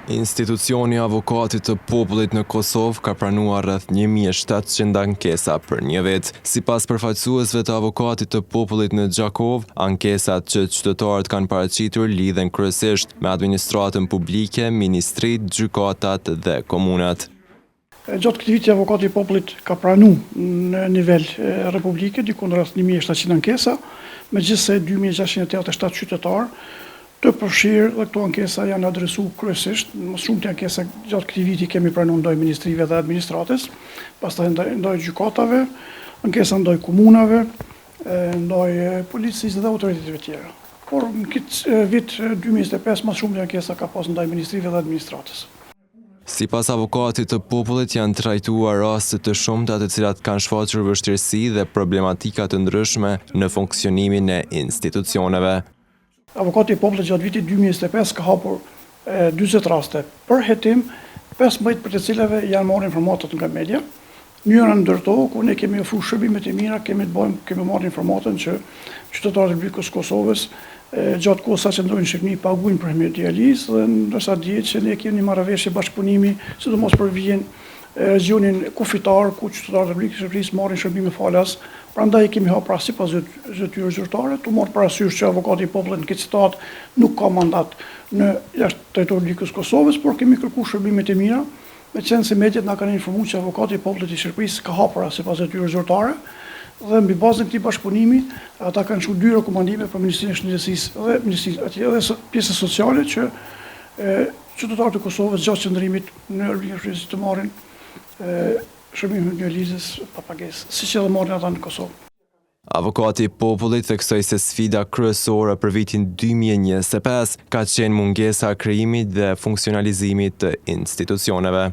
Institucioni i Avokatit të Popullit në Kosovë ka pranuar rreth 1700 ankesa për një vit. Sipas përfaqësuesve të Avokatit të Popullit në Gjakovë, ankesat që qytetarët kanë paraqitur lidhen kryesisht me administratën publike, ministritë, gjykatat dhe komunat. Gjatë këtij viti Avokati i Popullit ka pranuar në nivel republike diku rreth 1700 ankesa, megjithëse 2687 qytetarë të përfshirë dhe këto ankesa janë adresuar kryesisht, më shumë të ankesa gjatë këtij viti kemi pranuar ndaj ministrive dhe administratës, pastaj ndaj gjykatave, ankesa ndaj komunave, ndaj policisë dhe autoriteteve tjera. Por në këtë vit 2025 më shumë të ankesa ka pas ndaj ministrive dhe administratës. Sipas Avokatit të Popullit janë trajtuar raste të shumta të cilat kanë shfaqur vështirësi dhe problematika të ndryshme në funksionimin e institucioneve. Avokati i Popullit gjatë vitit 2025 ka hapur 40 raste për hetim, 15 për të cilave janë marrë informatat nga media. Mënyra ndërtohet ku ne kemi ofruar shërbimet e mira, kemi marrë informatën që qytetarët e Republikës Kosovës gjatë kohës sa që ndojnë shikni paguajnë për hemodializë dhe ndërsa dihet që ne kemi një marrëveshje bashkëpunimi, sidomos për vijën regionin kufitar ku qytetarët e Republikës marrin shërbime falas. Prandaj kemi hapur pra sipas zyrtyrës zyrtare, tu marr parasysh që Avokati i Popullit në këtë stat nuk ka mandat në jashtë territorit të Republikës Kosovës, por kemi kërkuar shërbimet e mira, meqense mediat na kanë informuar që Avokati i Popullit i Shqipërisë ka hapur sipas zyrtyrës zyrtare dhe mbi bazën e këtij bashkëpunimi ata kanë shkruar 2 rekomandime për Ministrinë e Shëndetësisë dhe Ministrinë atje dhe pjesës sociale që qytetarët e Kosovës gjatë qëndrimit në Republikën të marrin shërbime hemodializës pa pagesë, siç edhe marrin ata në Kosovë. Avokati i Popullit theksoi se sfida kryesore për vitin 2025 ka qenë mungesa e krijimit dhe funksionalizimit të institucioneve.